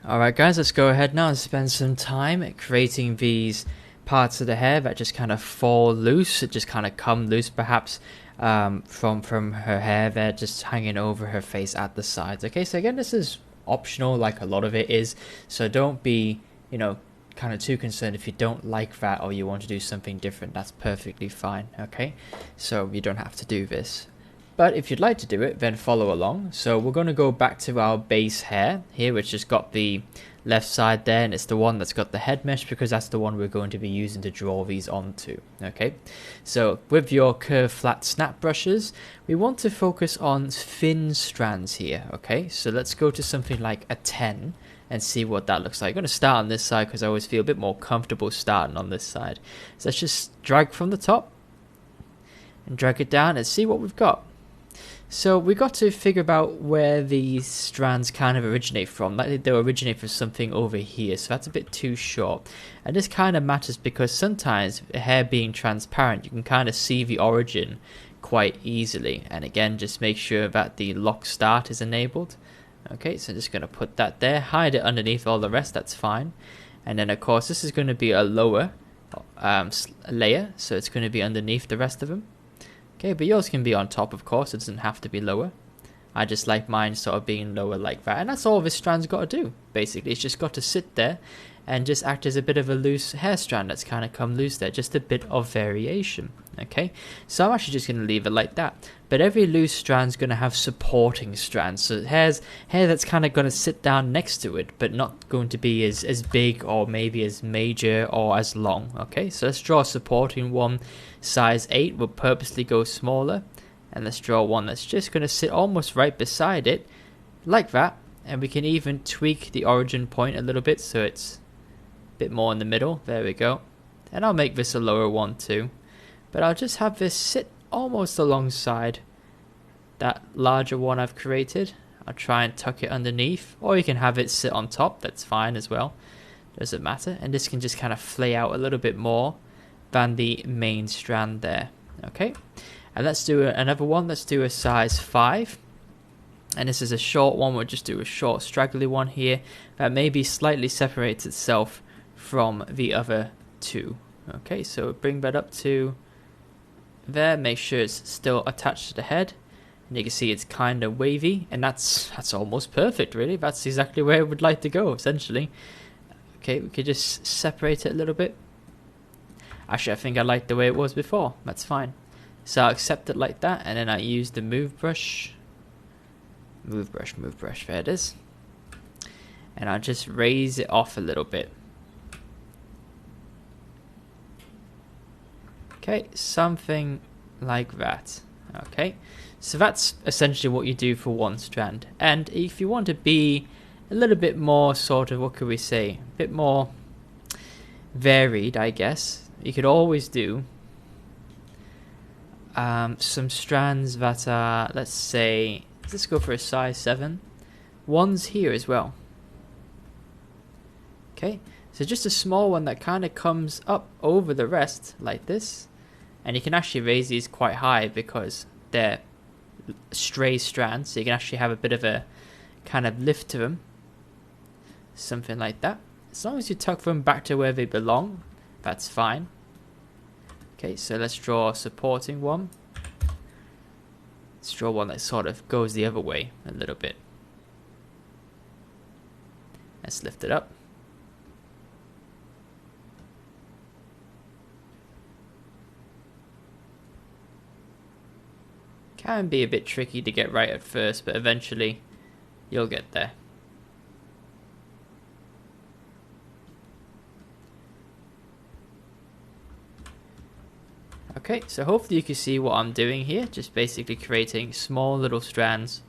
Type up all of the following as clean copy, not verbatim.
Alright guys, let's go ahead now and spend some time creating these parts of the hair that just kind of fall loose, it just kind of come loose perhaps from her hair there, just hanging over her face at the sides. Okay, so again, this is optional like a lot of it is, so don't be, kind of too concerned if you don't like that or you want to do something different. That's perfectly fine. Okay, so you don't have to do this. But if you'd like to do it, then follow along. So we're going to go back to our base hair here, which has got the left side there, and it's the one that's got the head mesh because that's the one we're going to be using to draw these onto. Okay, so with your curved flat snap brushes, we want to focus on thin strands here. Okay, so let's go to something like a 10 and see what that looks like. I'm going to start on this side because I always feel a bit more comfortable starting on this side. So let's just drag from the top and drag it down and see what we've got. So we got to figure out where these strands kind of originate from. Like they'll originate from something over here, so that's a bit too short. And this kind of matters because sometimes hair being transparent, you can kind of see the origin quite easily. And again, just make sure that the lock start is enabled. Okay, so I'm just going to put that there, hide it underneath all the rest, that's fine. And then of course this is going to be a lower layer, so it's going to be underneath the rest of them. Okay, but yours can be on top, of course. It doesn't have to be lower. I just like mine sort of being lower like that. And that's all this strand's got to do, basically. It's just got to sit there and just act as a bit of a loose hair strand that's kind of come loose there. Just a bit of variation. Okay, so I'm actually just going to leave it like that. But every loose strand's going to have supporting strands. So hair that's kind of going to sit down next to it, but not going to be as big or maybe as major or as long. Okay, so let's draw a supporting one. Size 8 will purposely go smaller, and let's draw one that's just going to sit almost right beside it like that, and we can even tweak the origin point a little bit so it's a bit more in the middle. There we go. And I'll make this a lower one too, but I'll just have this sit almost alongside that larger one I've created. I'll try and tuck it underneath, or you can have it sit on top, that's fine as well, doesn't matter. And this can just kind of flay out a little bit more than the main strand there. Okay, and let's do another one. Let's do a size 5, and this is a short one. We'll just do a short straggly one here that maybe slightly separates itself from the other two. Okay, so bring that up to there, make sure it's still attached to the head, and you can see it's kind of wavy, and that's almost perfect really. That's exactly where I would like to go essentially. Okay, we could just separate it a little bit. Actually, I think I like the way it was before. That's fine. So I'll accept it like that, and then I use the move brush. Move brush. There it is. And I'll just raise it off a little bit. Okay, something like that. Okay, so that's essentially what you do for one strand. And if you want to be a little bit more sort of, what could we say, a bit more varied, I guess, you could always do some strands that are, let's say, let's go for a size 7. One's here as well. Okay, so just a small one that kind of comes up over the rest like this, and you can actually raise these quite high because they're stray strands, so you can actually have a bit of a kind of lift to them, something like that. As long as you tuck them back to where they belong, that's fine. Okay, so let's draw a supporting one. Let's draw one that sort of goes the other way a little bit. Let's lift it up. Can be a bit tricky to get right at first, but eventually you'll get there. Okay, so hopefully you can see what I'm doing here, just basically creating small little strands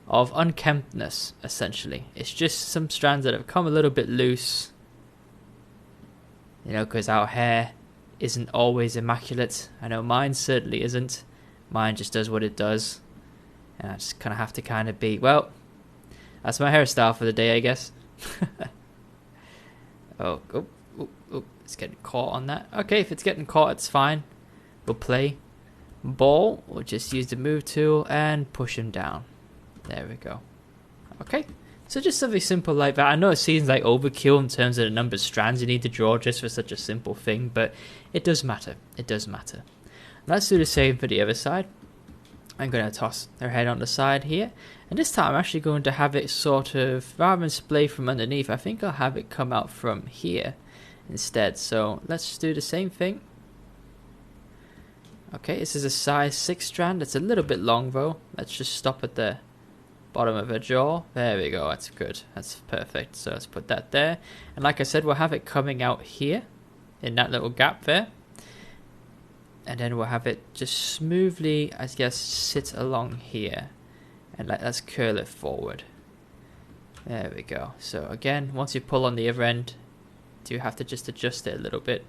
of unkemptness, essentially. It's just some strands that have come a little bit loose, because our hair isn't always immaculate. I know mine certainly isn't. Mine just does what it does, and I just kind of have to kind of be, well, that's my hairstyle for the day, I guess. Oh, it's getting caught on that. Okay, if it's getting caught, it's fine. We'll play ball. We'll just use the move tool and push him down. There we go. Okay, So just something simple like that. I know it seems like overkill in terms of the number of strands you need to draw just for such a simple thing, but it does matter. It does matter. Let's do the same for the other side. I'm going to toss her head on the side here. And this time I'm actually going to have it sort of, rather than splay from underneath, I think I'll have it come out from here instead. So let's do the same thing. Okay, this is a size 6 strand. It's a little bit long though. Let's just stop at the bottom of her jaw. There we go, that's good. That's perfect. So let's put that there. And like I said, we'll have it coming out here in that little gap there. And then we'll have it just smoothly, I guess, sit along here. And let's curl it forward. There we go. So again, once you pull on the other end, do you have to just adjust it a little bit.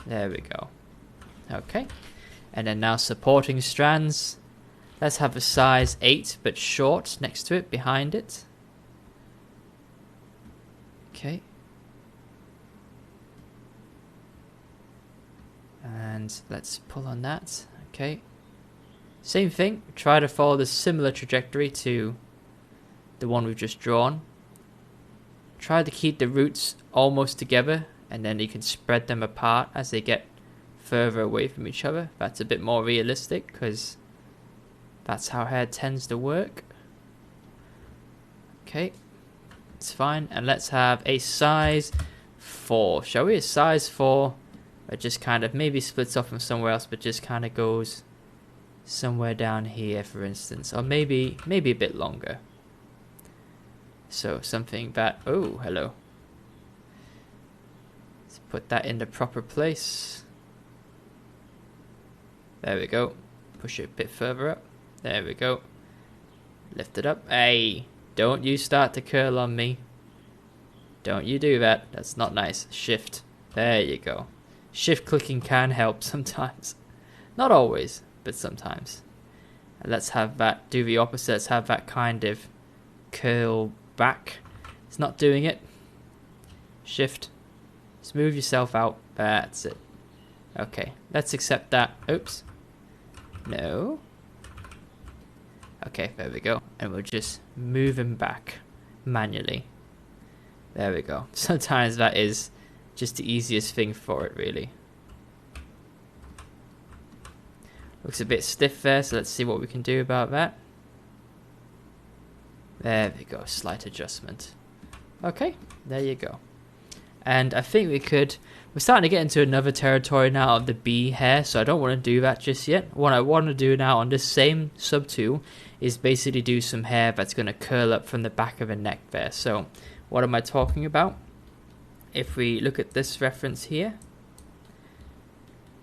There we go. Okay. And then now supporting strands. Let's have a size 8 but short next to it, behind it. Okay. And let's pull on that. Okay. Same thing. Try to follow the similar trajectory to the one we've just drawn. Try to keep the roots almost together, and then you can spread them apart as they get further away from each other. That's a bit more realistic because that's how hair tends to work. Okay, it's fine. And let's have a size 4. Shall we? A size 4. It just kind of maybe splits off from somewhere else, but just kind of goes somewhere down here, for instance. Or maybe a bit longer. So something that... Oh, hello. Let's put that in the proper place. There we go. Push it a bit further up. There we go. Lift it up. Hey, don't you start to curl on me. Don't you do that. That's not nice. Shift. There you go. Shift clicking can help sometimes. Not always, but sometimes. And let's have that do the opposite. Let's have that kind of curl back. It's not doing it. Shift. Smooth yourself out. That's it. Okay, let's accept that. Oops. No. Okay, there we go. And we'll just move him back manually. There we go. Sometimes that is just the easiest thing for it, really. Looks a bit stiff there, so let's see what we can do about that. There we go, slight adjustment. Okay, there you go. And I think we're starting to get into another territory now of the bee hair, so I don't want to do that just yet. What I want to do now on this same subtool is basically do some hair that's going to curl up from the back of the neck there. So what am I talking about? If we look at this reference here,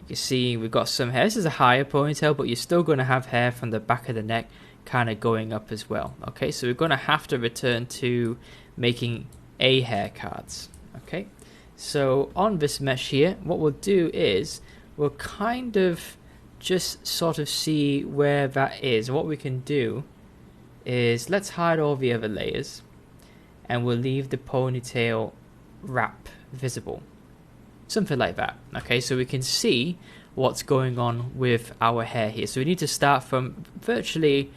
you can see we've got some hair. This is a higher ponytail, but you're still going to have hair from the back of the neck kind of going up as well. Okay, so we're going to have to return to making A hair cards. Okay, so on this mesh here, what we'll do is we'll kind of just sort of see where that is. What we can do is let's hide all the other layers and we'll leave the ponytail wrap visible, something like that. Okay, so we can see what's going on with our hair here. So we need to start from virtually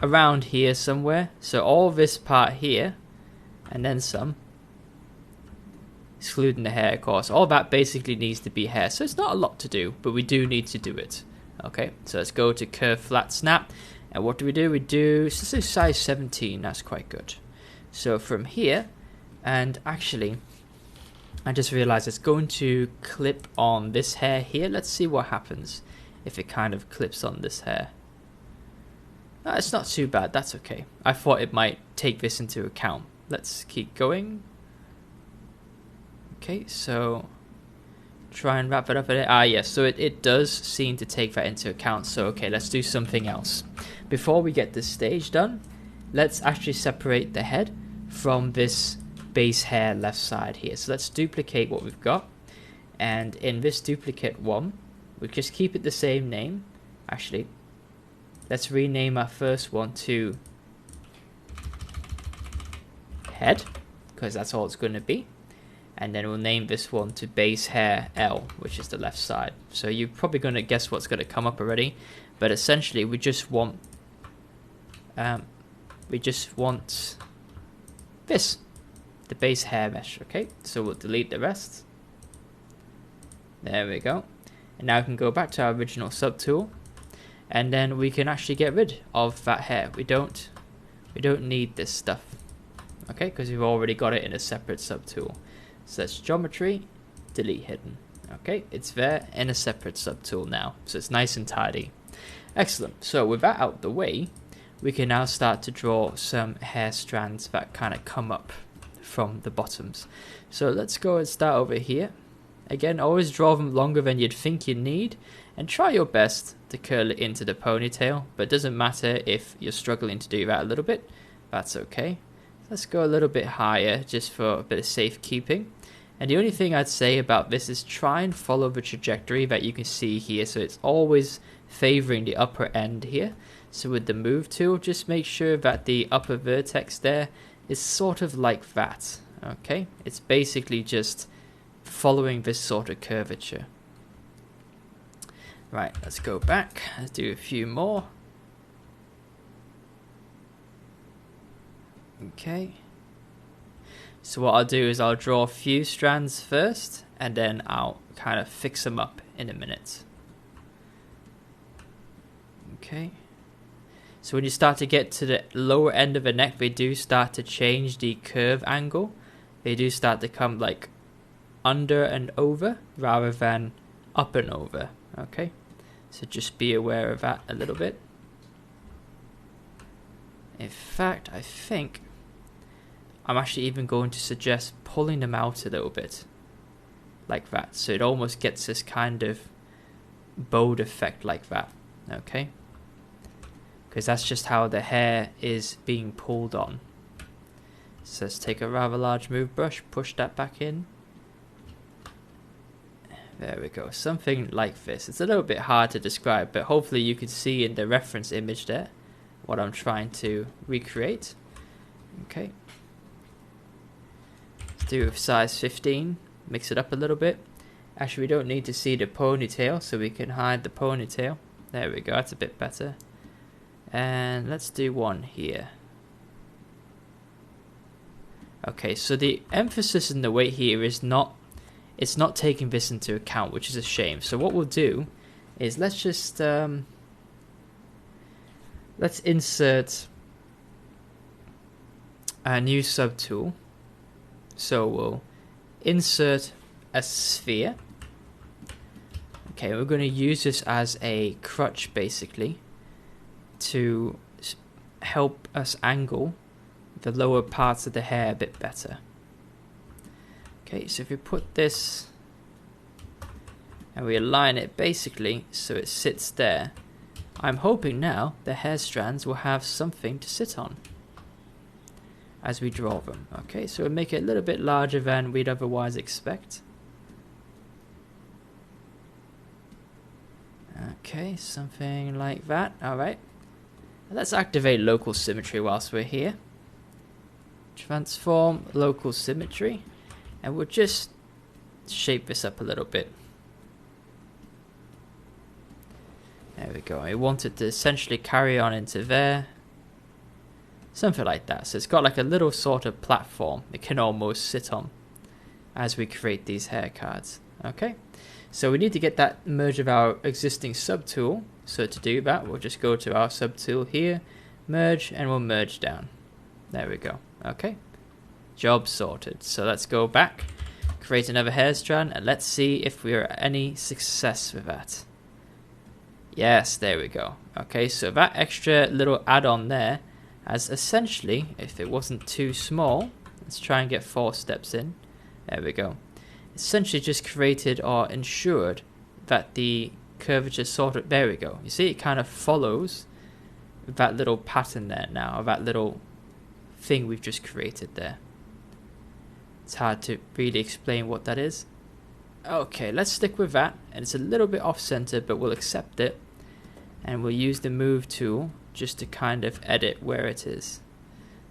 around here somewhere. So all this part here and then some, excluding the hair, of course. All that basically needs to be hair. So it's not a lot to do, but we do need to do it. Okay, so let's go to curve flat snap. And what do? We do size 17. That's quite good. So from here, and actually I just realized it's going to clip on this hair here. Let's see what happens if it kind of clips on this hair. It's not too bad. That's okay. I thought it might take this into account. Let's keep going. Okay, so try and wrap it up. Yes, so it does seem to take that into account. So okay, let's do something else. Before we get this stage done, let's actually separate the head from this base hair left side here. So let's duplicate what we've got, and in this duplicate one, we'll just keep it the same name. Actually, let's rename our first one to head, because that's all it's going to be. And then we'll name this one to base hair L, which is the left side. So you're probably going to guess what's going to come up already, but essentially we just want we just want this, the base hair mesh. Okay, so we'll delete the rest. There we go. And now we can go back to our original subtool, and then we can actually get rid of that hair. We don't need this stuff, okay, because we've already got it in a separate subtool. So that's geometry, delete hidden. Okay, it's there in a separate subtool now, so it's nice and tidy. Excellent. So with that out the way, we can now start to draw some hair strands that kind of come up from the bottoms. So let's go and start over here. Again, always draw them longer than you'd think you need, and try your best to curl it into the ponytail, but it doesn't matter if you're struggling to do that a little bit, that's okay. Let's go a little bit higher just for a bit of safekeeping. And the only thing I'd say about this is try and follow the trajectory that you can see here, so it's always favoring the upper end here. So with the move tool, just make sure that the upper vertex there is sort of like that, okay? It's basically just following this sort of curvature. Right, let's go back, let's do a few more. Okay. So what I'll do is I'll draw a few strands first, and then I'll kind of fix them up in a minute. Okay. So when you start to get to the lower end of the neck, they do start to change the curve angle. They do start to come like under and over rather than up and over. Okay. So just be aware of that a little bit. In fact, I think I'm actually even going to suggest pulling them out a little bit, like that, so it almost gets this kind of bowed effect like that, okay? Because that's just how the hair is being pulled on. So let's take a rather large move brush, push that back in. There we go, something like this. It's a little bit hard to describe, but hopefully you can see in the reference image there what I'm trying to recreate. Okay. Do size 15, mix it up a little bit. Actually, we don't need to see the ponytail, so we can hide the ponytail. There we go, that's a bit better. And let's do one here. Okay, so the emphasis in the weight here is it's not taking this into account, which is a shame. So what we'll do is let's just let's insert a new subtool. So we'll insert a sphere. Okay, we're going to use this as a crutch basically to help us angle the lower parts of the hair a bit better. Okay, so if we put this and we align it basically so it sits there, I'm hoping now the hair strands will have something to sit on as we draw them. Okay, so we'll make it a little bit larger than we'd otherwise expect. Okay, something like that. Alright. Let's activate local symmetry whilst we're here. Transform local symmetry. And we'll just shape this up a little bit. There we go. I want it to essentially carry on into there. Something like that. So it's got like a little sort of platform it can almost sit on as we create these hair cards. Okay. So we need to get that merge of our existing subtool. So to do that, we'll just go to our subtool here, merge, and we'll merge down. There we go. Okay. Job sorted. So let's go back, create another hair strand, and let's see if we are any success with that. Yes, there we go. Okay, so that extra little add-on there has essentially, if it wasn't too small, let's try and get 4 steps in. There we go. Essentially just created or ensured that the curvature sort of, there we go. You see, it kind of follows that little pattern there now, or that little thing we've just created there. It's hard to really explain what that is. Okay, let's stick with that. And it's a little bit off-center, but we'll accept it. And we'll use the move tool just to kind of edit where it is.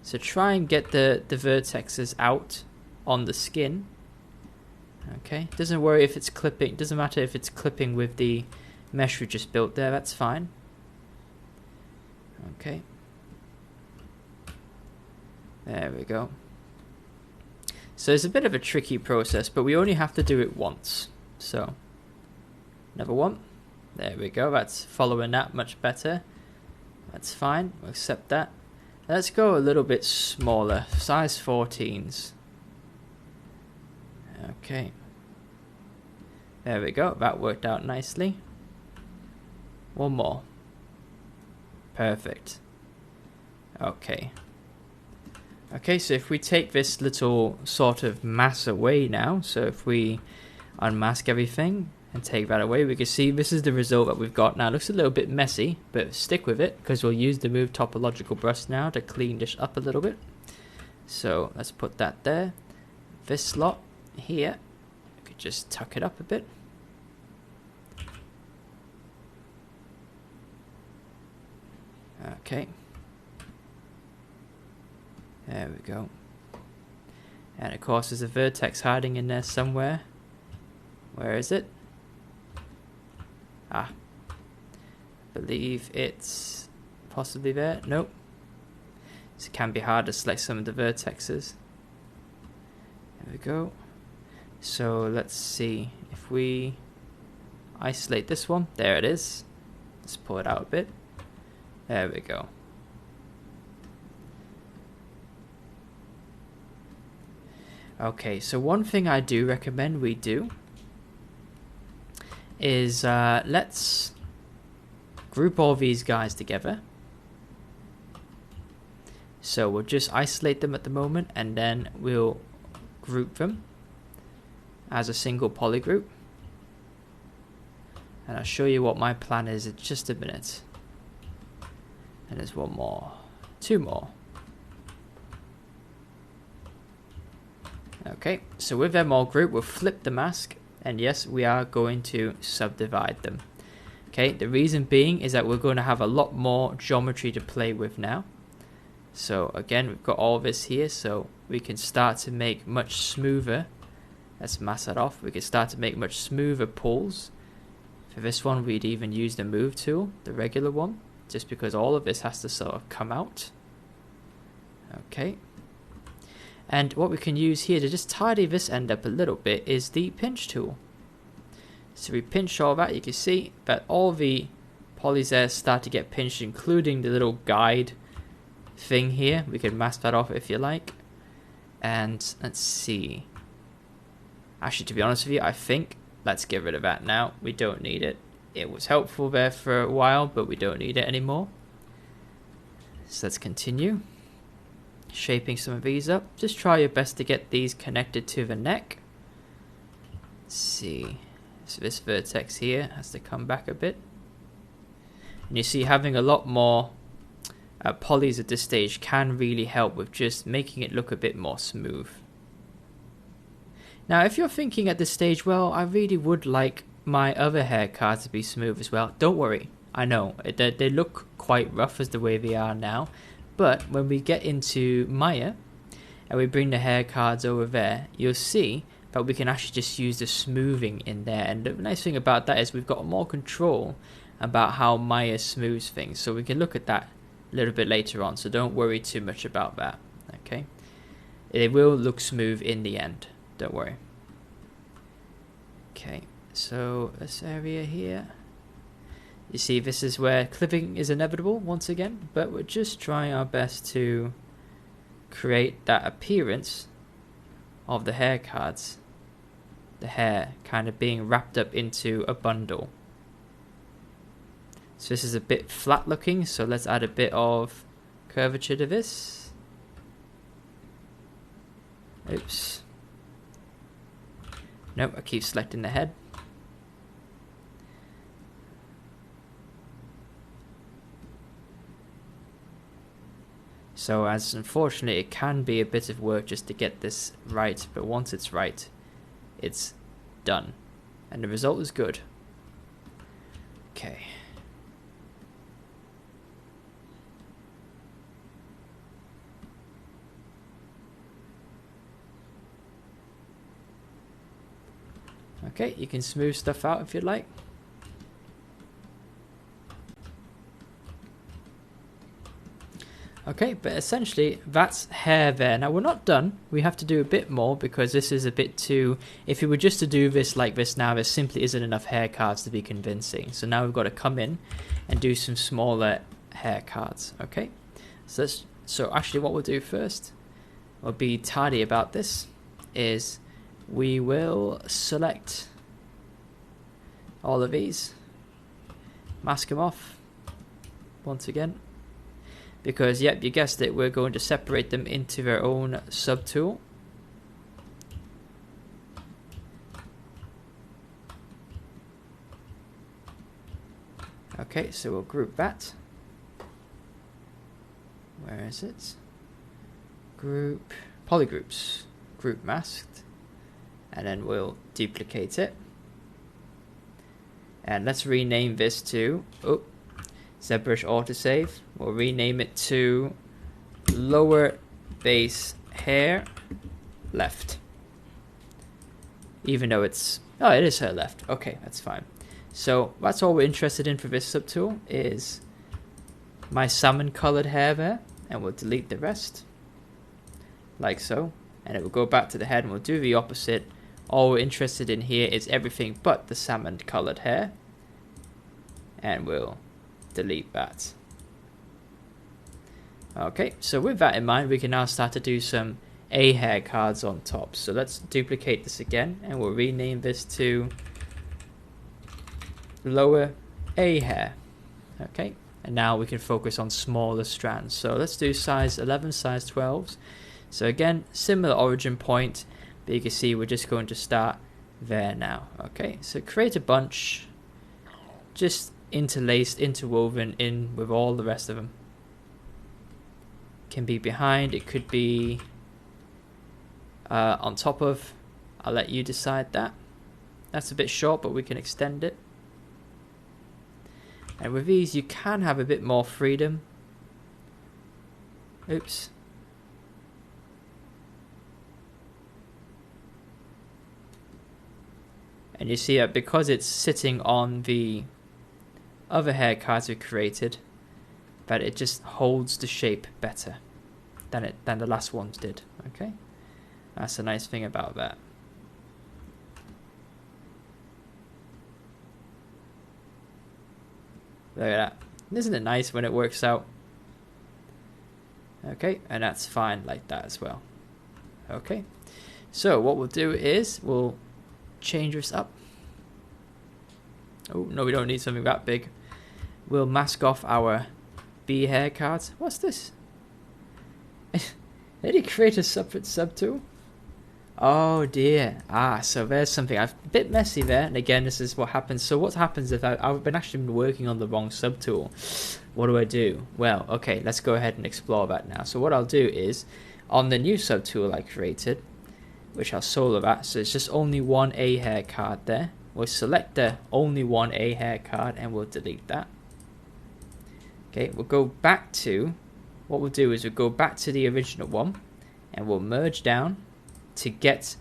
So try and get the vertexes out on the skin. Okay, doesn't worry if it's clipping, doesn't matter if it's clipping with the mesh we just built there, that's fine. Okay. There we go. So it's a bit of a tricky process, but we only have to do it once. So, another one. There we go. That's following that much better. That's fine. We'll accept that. Let's go a little bit smaller. Size 14s. Okay. There we go. That worked out nicely. One more. Perfect. Okay. Okay, so if we take this little sort of mass away now, so if we unmask everything and take that away, we can see this is the result that we've got now. It looks a little bit messy, but stick with it because we'll use the move topological brush now to clean this up a little bit. So let's put that there. This slot here, we could just tuck it up a bit. Okay. There we go. And of course there's a vertex hiding in there somewhere. Where is it? Ah. I believe it's possibly there. Nope. So it can be hard to select some of the vertexes. There we go. So let's see. If we isolate this one. There it is. Let's pull it out a bit. There we go. Okay, so one thing I do recommend we do is let's group all these guys together. So we'll just isolate them at the moment and then we'll group them as a single polygroup. And I'll show you what my plan is in just a minute. And there's one more, two more. Okay, so with them all grouped, we'll flip the mask, and yes, we are going to subdivide them. Okay, the reason being is that we're going to have a lot more geometry to play with now. So again, we've got all this here, so we can start to make much smoother. Let's mask that off. We can start to make much smoother pulls. For this one, we'd even use the move tool, the regular one, just because all of this has to sort of come out. Okay. And what we can use here to just tidy this end up a little bit is the pinch tool. So we pinch all that, you can see that all the polys there start to get pinched, including the little guide thing here. We can mask that off if you like. And let's see. Actually, to be honest with you, I think let's get rid of that now. We don't need it. It was helpful there for a while, but we don't need it anymore. So let's continue. Shaping some of these up. Just try your best to get these connected to the neck. Let's see. So this vertex here has to come back a bit. And you see having a lot more polys at this stage can really help with just making it look a bit more smooth. Now if you're thinking at this stage, well, I really would like my other hair cards to be smooth as well. Don't worry. I know they look quite rough as the way they are now. But when we get into Maya and we bring the hair cards over there, you'll see that we can actually just use the smoothing in there. And the nice thing about that is we've got more control about how Maya smooths things. So we can look at that a little bit later on. So don't worry too much about that. Okay, it will look smooth in the end. Don't worry. Okay, so this area here. You see, this is where clipping is inevitable once again, but we're just trying our best to create that appearance of the hair cards. The hair kind of being wrapped up into a bundle. So this is a bit flat looking, so let's add a bit of curvature to this. Oops. Nope, I keep selecting the head. So as unfortunately it can be a bit of work just to get this right, but once it's right, it's done. And the result is good. Okay. Okay, you can smooth stuff out if you'd like. Okay, but essentially that's hair there. Now we're not done. We have to do a bit more because this is a bit too... If we were just to do this like this now, there simply isn't enough hair cards to be convincing. So now we've got to come in and do some smaller hair cards. Okay, so actually what we'll do first, we'll be tidy about this, is we will select all of these, mask them off once again. Because, yep, you guessed it, we're going to separate them into their own subtool. Okay, so we'll group that. Where is it? Group, polygroups, group masked. And then we'll duplicate it. And let's rename this to, ZBrush autosave. We'll rename it to lower base hair left. Even though it's, oh, it is hair left. Okay, that's fine. So that's all we're interested in for this subtool is my salmon colored hair there, and we'll delete the rest like so, and it will go back to the head, and we'll do the opposite. All we're interested in here is everything but the salmon colored hair, and we'll delete that. Okay, so with that in mind, we can now start to do some A hair cards on top. So let's duplicate this again, and we'll rename this to lower A hair. Okay, and now we can focus on smaller strands. So let's do size 11, size 12s. So again, similar origin point, but you can see we're just going to start there now. Okay, so create a bunch, just interlaced, interwoven in with all the rest of them. Can be behind, it could be on top of. I'll let you decide that. That's a bit short, but we can extend it. And with these, you can have a bit more freedom. Oops. And you see that because it's sitting on the other hair cards we created, that it just holds the shape better than the last ones did. Okay, that's a nice thing about that. Look at that. Isn't it nice when it works out? Okay, and that's fine like that as well. Okay, so what we'll do is we'll change this up. Oh, no, we don't need something that big. We'll mask off our B hair cards. What's this? Did he create a separate subtool? Oh dear. So there's something. A bit messy there. And again, this is what happens. So what happens if I've been actually working on the wrong subtool? What do I do? Well, okay, let's go ahead and explore that now. So what I'll do is, on the new subtool I created, which I'll solo that, so it's just only one A hair card there. We'll select the only one A hair card and we'll delete that. Okay, we'll go back to, what we'll do is we'll go back to the original one and we'll merge down to get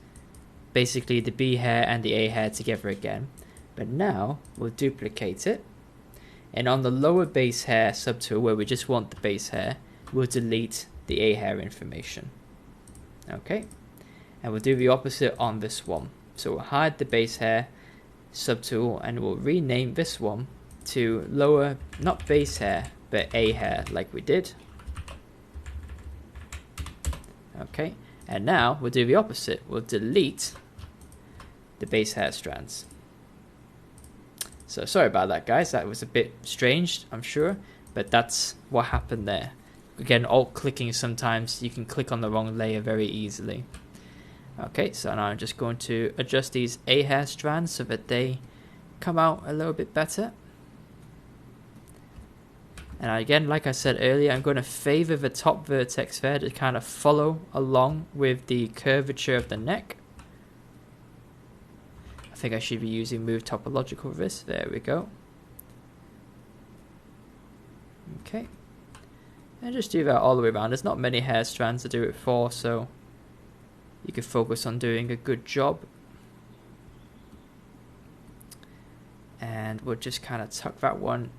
basically the B hair and the A hair together again. But now we'll duplicate it, and on the lower base hair subtool where we just want the base hair, we'll delete the A hair information. Okay, and we'll do the opposite on this one. So we'll hide the base hair subtool and we'll rename this one to lower, not base hair, but A hair like we did. Okay, and now we'll do the opposite. We'll delete the base hair strands. So sorry about that, guys. That was a bit strange, I'm sure, but that's what happened there. Again, alt clicking, sometimes you can click on the wrong layer very easily. Okay, so now I'm just going to adjust these A hair strands so that they come out a little bit better. And again, like I said earlier, I'm going to favor the top vertex there to kind of follow along with the curvature of the neck. I think I should be using move topological for this. There we go. Okay. And just do that all the way around. There's not many hair strands to do it for, so you can focus on doing a good job. And we'll just kind of tuck that one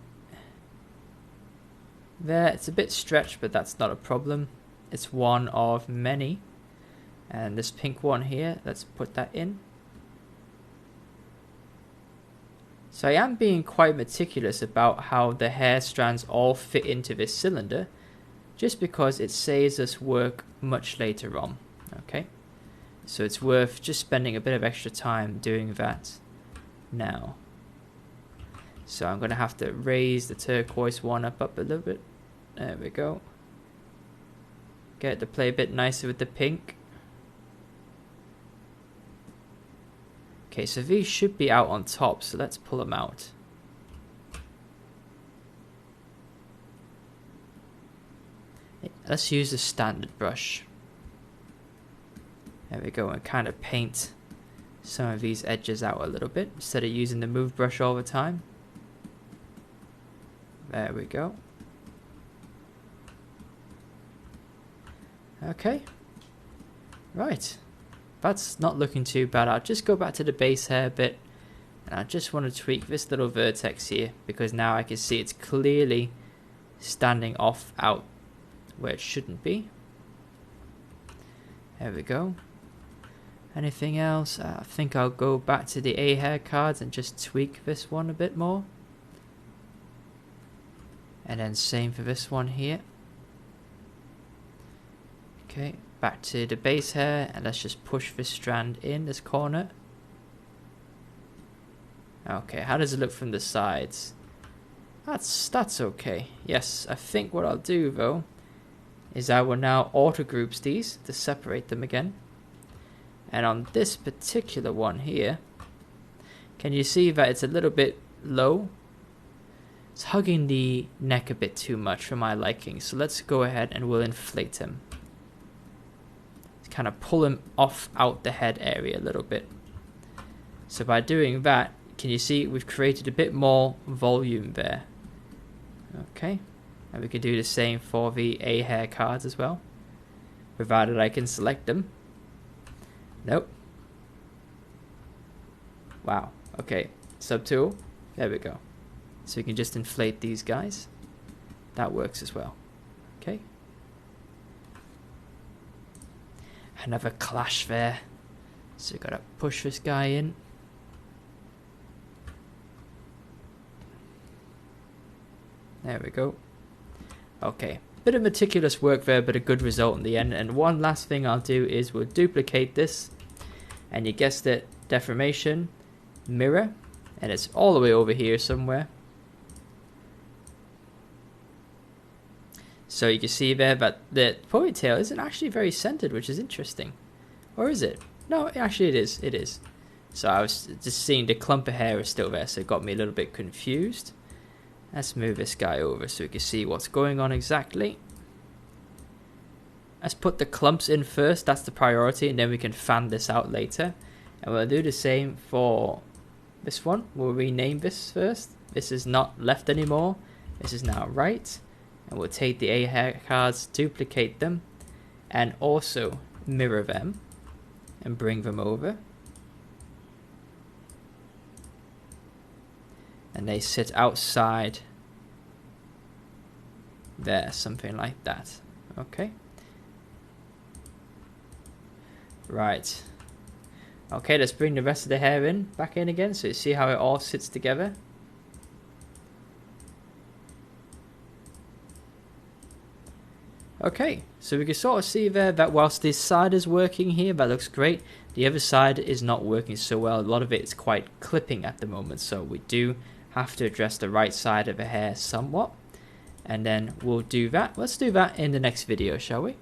There, it's a bit stretched, but that's not a problem. It's one of many. And this pink one here, let's put that in. So I am being quite meticulous about how the hair strands all fit into this cylinder, just because it saves us work much later on. Okay, so it's worth just spending a bit of extra time doing that now. So I'm going to have to raise the turquoise one up a little bit. There we go. Get it to play a bit nicer with the pink. Okay, so these should be out on top, so let's pull them out. Let's use the standard brush. There we go, and kind of paint some of these edges out a little bit instead of using the move brush all the time. There we go. Okay. Right. That's not looking too bad. I'll just go back to the base hair bit, and I just want to tweak this little vertex here, because now I can see it's clearly standing off out where it shouldn't be. There we go. Anything else? I think I'll go back to the A hair cards and just tweak this one a bit more. And then same for this one here. Okay, back to the base hair, and let's just push this strand in this corner. Okay, how does it look from the sides? That's okay. Yes, I think what I'll do though is I will now auto groups these to separate them again. And on this particular one here, can you see that it's a little bit low? It's hugging the neck a bit too much for my liking, so let's go ahead and we'll inflate him. Kind of pull him off out the head area a little bit. So by doing that, can you see we've created a bit more volume there? Okay, and we can do the same for the A hair cards as well, provided I can select them. Nope. Wow. Okay, subtool. There we go. So we can just inflate these guys. That works as well. Okay. Another clash there. So we've got to push this guy in. There we go. Okay. Bit of meticulous work there, but a good result in the end. And one last thing I'll do is we'll duplicate this. And you guessed it, deformation, mirror. And it's all the way over here somewhere. So you can see there that the ponytail isn't actually very centered, which is interesting. Or is it? No, actually it is. It is. So I was just seeing the clump of hair is still there, so it got me a little bit confused. Let's move this guy over so we can see what's going on exactly. Let's put the clumps in first, that's the priority, and then we can fan this out later. And we'll do the same for this one. We'll rename this first. This is not left anymore. This is now right. And we'll take the A hair cards, duplicate them, and also mirror them and bring them over. And they sit outside there, something like that. Okay. Right. Okay, let's bring the rest of the hair back in again, so you see how it all sits together. Okay, so we can sort of see there that whilst this side is working here, that looks great, the other side is not working so well. A lot of it is quite clipping at the moment, so we do have to address the right side of the hair somewhat. And then we'll do that. Let's do that in the next video, shall we?